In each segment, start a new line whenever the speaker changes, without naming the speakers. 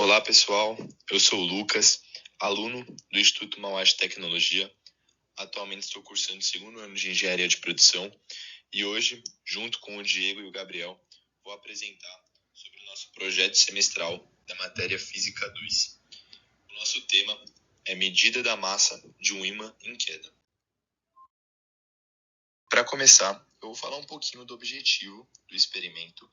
Olá pessoal, eu sou o Lucas, aluno do Instituto Mauá de Tecnologia. Atualmente estou cursando o segundo ano de Engenharia de Produção e hoje, junto com o Diego e o Gabriel, vou apresentar sobre o nosso projeto semestral da matéria Física 2. O nosso tema é medida da massa de um ímã em queda. Para começar, eu vou falar um pouquinho do objetivo do experimento.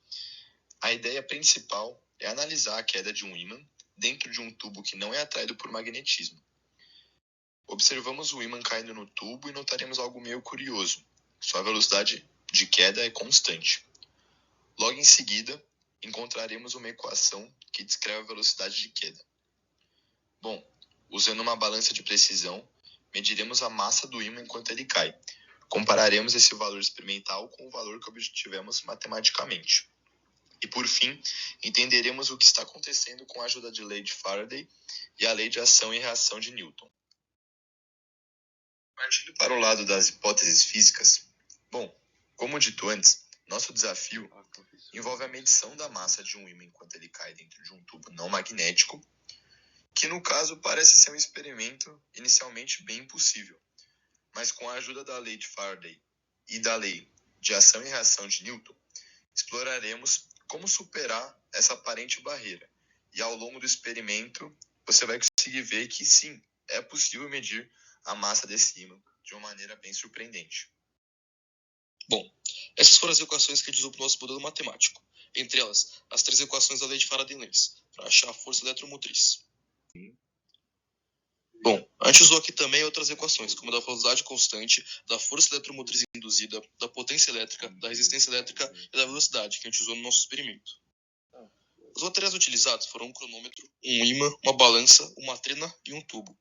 A ideia principal é analisar a queda de um ímã dentro de um tubo que não é atraído por magnetismo. Observamos o ímã caindo no tubo e notaremos algo meio curioso. Sua velocidade de queda é constante. Logo em seguida, encontraremos uma equação que descreve a velocidade de queda. Bom, usando uma balança de precisão, mediremos a massa do ímã enquanto ele cai. Compararemos esse valor experimental com o valor que obtivemos matematicamente. E, por fim, entenderemos o que está acontecendo com a ajuda da lei de Faraday e a lei de ação e reação de Newton. Partindo para o lado das hipóteses físicas, bom, como dito antes, nosso desafio envolve a medição da massa de um ímã enquanto ele cai dentro de um tubo não magnético, que no caso parece ser um experimento inicialmente bem impossível, mas com a ajuda da lei de Faraday e da lei de ação e reação de Newton, exploraremos como superar essa aparente barreira. E ao longo do experimento, você vai conseguir ver que sim, é possível medir a massa desse ímã de uma maneira bem surpreendente.
Bom, essas foram as equações que a gente usou para o nosso modelo matemático. Entre elas, as 3 equações da lei de Faraday-Lenz, para achar a força eletromotriz. Bom, a gente usou aqui também outras equações, como a da velocidade constante, da força eletromotriz induzida, da potência elétrica, da resistência elétrica e da velocidade, que a gente usou no nosso experimento. Os materiais utilizados foram um cronômetro, um ímã, uma balança, uma trena e um tubo.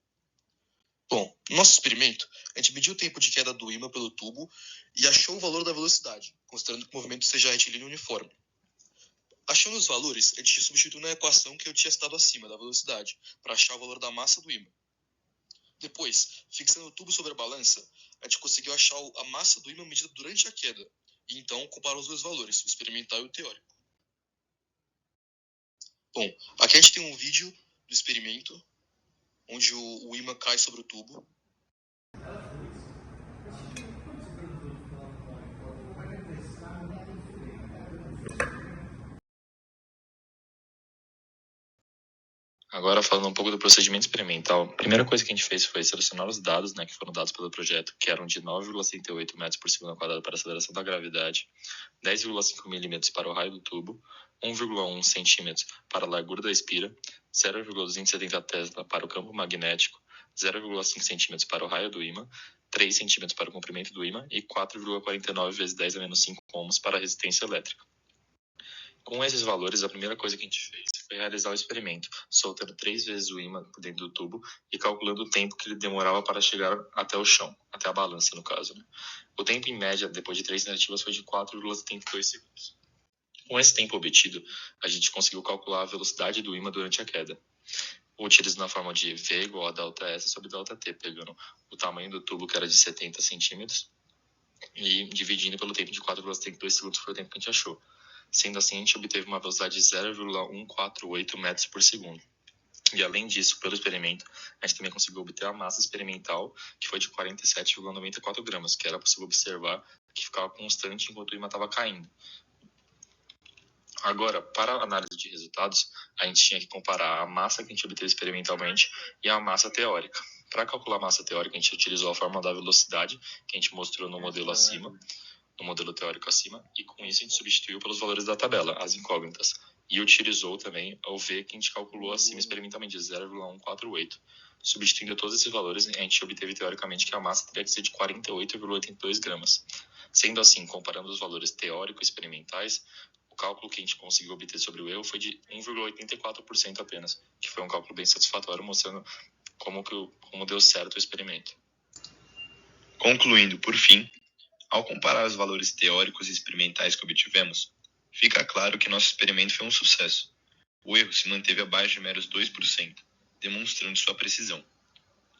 Bom, no nosso experimento, a gente mediu o tempo de queda do ímã pelo tubo e achou o valor da velocidade, considerando que o movimento seja retilíneo uniforme. Achando os valores, a gente substituiu na equação que eu tinha citado acima, da velocidade, para achar o valor da massa do ímã. Depois, fixando o tubo sobre a balança, a gente conseguiu achar a massa do ímã medida durante a queda, e então comparou os dois valores, o experimental e o teórico. Bom, aqui a gente tem um vídeo do experimento, onde o ímã cai sobre o tubo.
Agora, falando um pouco do procedimento experimental, a primeira coisa que a gente fez foi selecionar os dados, que foram dados pelo projeto, que eram de 9,68 metros por segundo ao quadrado para a aceleração da gravidade, 10,5 milímetros para o raio do tubo, 1,1 centímetros para a largura da espira, 0,270 Tesla para o campo magnético, 0,5 centímetros para o raio do ímã, 3 centímetros para o comprimento do ímã e 4,49 vezes 10 a menos 5 ohms para a resistência elétrica. Com esses valores, a primeira coisa que a gente fez foi realizar o experimento, soltando 3 vezes o ímã dentro do tubo e calculando o tempo que ele demorava para chegar até o chão, até a balança no caso. O tempo em média, depois de 3 tentativas, foi de 4,72 segundos. Com esse tempo obtido, a gente conseguiu calcular a velocidade do ímã durante a queda, utilizando a forma de V igual a delta S sobre delta T, pegando o tamanho do tubo, que era de 70 centímetros, e dividindo pelo tempo de 4,72 segundos, foi o tempo que a gente achou. Sendo assim, a gente obteve uma velocidade de 0,148 metros por segundo. E além disso, pelo experimento, a gente também conseguiu obter a massa experimental, que foi de 47,94 gramas, que era possível observar que ficava constante enquanto o ímã estava caindo. Agora, para a análise de resultados, a gente tinha que comparar a massa que a gente obteve experimentalmente e a massa teórica. Para calcular a massa teórica, a gente utilizou a fórmula da velocidade, que a gente mostrou no modelo acima, no modelo teórico acima, e com isso a gente substituiu pelos valores da tabela, as incógnitas, e utilizou também o V que a gente calculou acima experimentalmente, de 0,148. Substituindo todos esses valores, a gente obteve teoricamente que a massa teria que ser de 48,82 gramas. Sendo assim, comparando os valores teóricos e experimentais, o cálculo que a gente conseguiu obter sobre o erro foi de 1,84% apenas, que foi um cálculo bem satisfatório, mostrando como deu certo o experimento. Concluindo, por fim, ao comparar os valores teóricos e experimentais que obtivemos, fica claro que nosso experimento foi um sucesso. O erro se manteve abaixo de meros 2%, demonstrando sua precisão.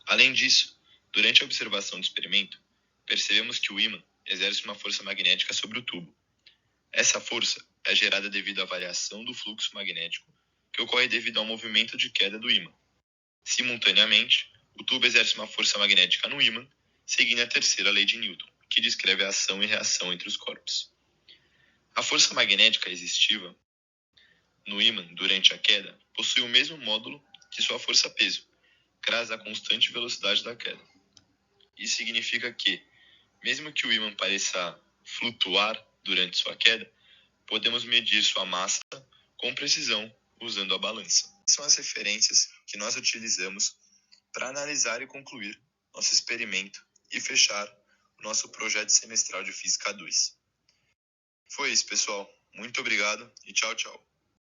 Além disso, durante a observação do experimento, percebemos que o ímã exerce uma força magnética sobre o tubo. Essa força é gerada devido à variação do fluxo magnético que ocorre devido ao movimento de queda do ímã. Simultaneamente, o tubo exerce uma força magnética no ímã, seguindo a terceira lei de Newton, que descreve a ação e reação entre os corpos. A força magnética resistiva no ímã durante a queda possui o mesmo módulo que sua força-peso, graças à constante velocidade da queda. Isso significa que, mesmo que o ímã pareça flutuar durante sua queda, podemos medir sua massa com precisão usando a balança. Essas são as referências que nós utilizamos para analisar e concluir nosso experimento e fechar o nosso projeto semestral de Física 2. Foi isso, pessoal. Muito obrigado e tchau, tchau.